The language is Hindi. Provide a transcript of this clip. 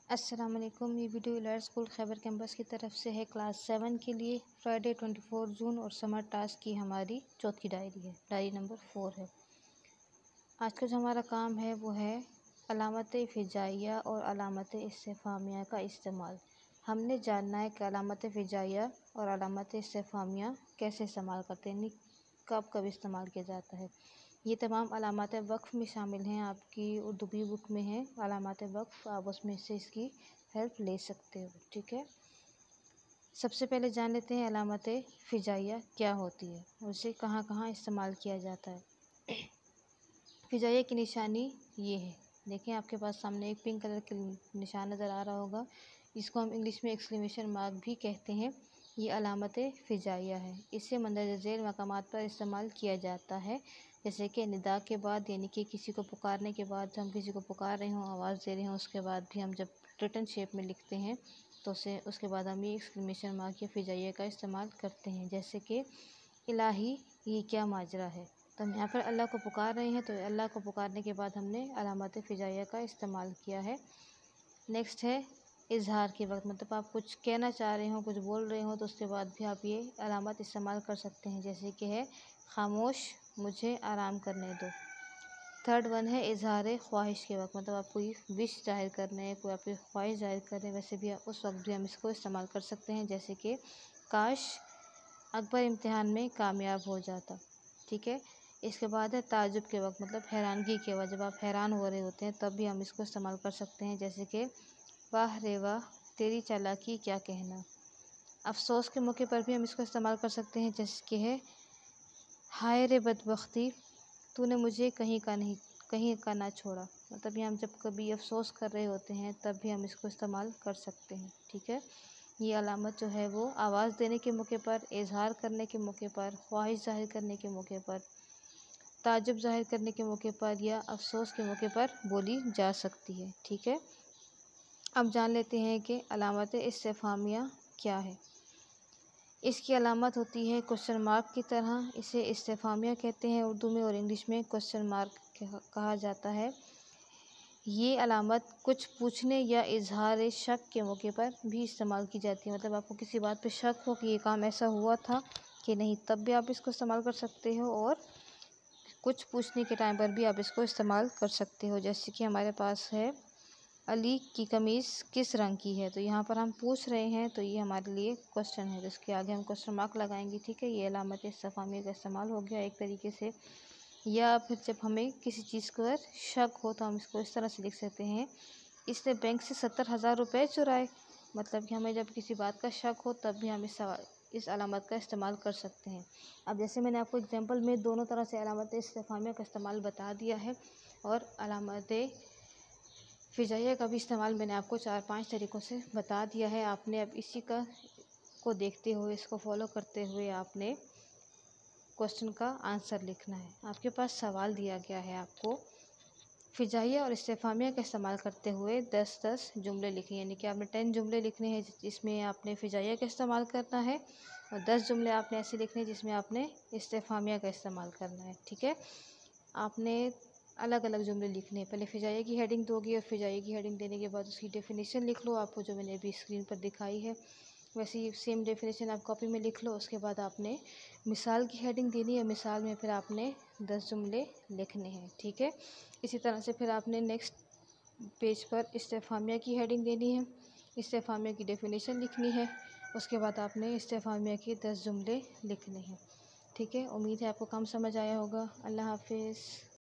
अस्सलाम वालेकुम। ये video elite school Khyber campus की तरफ से है। क्लास 7 के लिए फ्राइडे 24 जून और समर टास्क की हमारी चौथी डायरी है, डायरी नंबर 4 है। आज का जो हमारा काम है वो है अलामत फ़िजाइया और अलामत इस्तिफ़ामिया का इस्तेमाल। हमने जानना है कि अलामत फ़िजाइया और अलामत इस्तिफ़ामिया कैसे इस्तेमाल करते हैं, कब कब इस्तेमाल किया जाता है। ये तमाम अलामत वक़्फ़ में शामिल हैं, आपकी उर्दू की बुक में है अलामत वक़्फ़, आप उसमें से इसकी हेल्प ले सकते हो। ठीक है, सबसे पहले जान लेते हैं अलामत फ़िजाइया क्या होती है और उसे कहाँ कहाँ इस्तेमाल किया जाता है। फ़िजाइया की निशानी ये है, देखें आपके पास सामने एक पिंक कलर का निशान नज़र आ रहा होगा। इसको हम इंग्लिश में एक्सक्लेमेशन मार्क भी कहते हैं। ये अलामत फ़िजाइया है। इसे मंदरजा ज़ेल मकामात पर इस्तेमाल किया जाता है, जैसे कि निदा के बाद, यानी कि किसी को पुकारने के बाद, हम किसी को पुकार रहे हों, आवाज़ दे रहे हों, उसके बाद भी हम जब रिटन शेप में लिखते हैं तो उसके बाद हम ये एक्सक्लेमेशन मार्क या फ़िजाइया का इस्तेमाल करते हैं। जैसे कि इलाही ये क्या माजरा है, तो हम यहाँ पर अल्लाह को पुकार रहे हैं, तो अल्लाह को पुकारने के बाद हमने अलामत फ़िजाइया का इस्तेमाल किया है। नेक्स्ट है इजहार के वक्त, मतलब आप कुछ कहना चाह रहे हो, कुछ बोल रहे हो, तो उसके बाद भी आप ये अलामत इस्तेमाल कर सकते हैं, जैसे कि है खामोश, मुझे आराम करने दो। थर्ड वन है इजहार ख्वाहिश के वक्त, मतलब आप कोई विश जाहिर कर रहे हैं, कोई आपकी ख्वाहिश जाहिर कर रहे हैं, वैसे भी उस वक्त भी हम इसको इस्तेमाल कर सकते हैं, जैसे कि काश अकबर इम्तिहान में कामयाब हो जाता। ठीक है, इसके बाद है ताजुब के वक्त, मतलब हैरानगी के वक्त, जब आप हैरान हो रहे होते हैं तब भी हम इसको इस्तेमाल कर सकते हैं, जैसे कि वाह रे वाह तेरी चालाकी क्या कहना। अफसोस के मौके पर भी हम इसको इस्तेमाल कर सकते हैं, जैसे कि है हाय रे बदबख्ती तूने मुझे कहीं का ना छोड़ा। मतलब ये हम जब कभी अफसोस कर रहे होते हैं तब भी हम इसको इस्तेमाल कर सकते हैं। ठीक है, ये अलामत जो है वो आवाज़ देने के मौके पर, इजहार करने के मौके पर, ख्वाहिश ज़ाहिर करने के मौके पर, ताज्जुब ज़ाहिर करने के मौके पर या अफसोस के मौके पर बोली जा सकती है। ठीक है, अब जान लेते हैं कि अलामत इस्तिफ़ामिया क्या है। इसकी अलामत होती है क्वेश्चन मार्क की तरह, इसे इस्तिफ़ामिया कहते हैं उर्दू में, और इंग्लिश में क्वेश्चन मार्क कहा जाता है। ये अलामत कुछ पूछने या इजहार शक के मौके पर भी इस्तेमाल की जाती है, मतलब आपको किसी बात पे शक हो कि ये काम ऐसा हुआ था कि नहीं, तब भी आप इसको इस्तेमाल कर सकते हो, और कुछ पूछने के टाइम पर भी आप इसको इस्तेमाल कर सकते हो। जैसे कि हमारे पास है अली की कमीज़ किस रंग की है, तो यहाँ पर हम पूछ रहे हैं, तो ये हमारे लिए क्वेश्चन है, जिसके आगे हम क्वेश्चन मार्क लगाएंगे। ठीक है, ये अलामत इस्तिफ़ामिया का इस्तेमाल हो गया एक तरीके से। या फिर जब हमें किसी चीज़ पर शक हो तो हम इसको इस तरह से लिख सकते हैं, इसने बैंक से 70,000 रुपये चुराए। मतलब कि हमें जब किसी बात का शक हो तब भी हम इस अलामत का इस्तेमाल कर सकते हैं। अब जैसे मैंने आपको एग्जांपल में दोनों तरह से अलामत इस्तिफ़ामिया का इस्तेमाल बता दिया है, और अलामत फ़िजाइया का भी इस्तेमाल मैंने आपको 4-5 तरीक़ों से बता दिया है। आपने अब इसी को देखते हुए, इसको फॉलो करते हुए आपने क्वेश्चन का आंसर लिखना है। आपके पास सवाल दिया गया है, आपको फ़िजाइया और इस्तिफ़ामिया का इस्तेमाल करते हुए 10-10 जुमले लिखें, यानी कि आपने 10 जुमले लिखने हैं जिसमें आपने फ़िजाइया का इस्तेमाल करना है, और 10 जुमले आपने ऐसे लिखने हैं जिसमें आपने इस्तिफ़ामिया का इस्तेमाल करना है। ठीक है, आपने अलग अलग जुमले लिखने हैं, पहले फ़िजाइया की हेडिंग दोगे, और फ़िजाइया की हेडिंग देने के बाद उसकी डेफिनेशन लिख लो, आपको जो मैंने अभी स्क्रीन पर दिखाई है वैसे ही सेम डेफिनेशन आप कॉपी में लिख लो। उसके बाद आपने मिसाल की हेडिंग देनी है, मिसाल में फिर आपने 10 जुमले लिखने हैं। ठीक है, इसी तरह से फिर आपने नेक्स्ट पेज पर इस्तिफ़ामिया की हेडिंग देनी है, इस्तिफ़ामिया की डेफिनेशन लिखनी है, उसके बाद आपने इस्तिफ़ामिया के 10 जुमले लिखने हैं। ठीक है, उम्मीद है आपको काम समझ आया होगा। अल्लाह हाफ़िज़।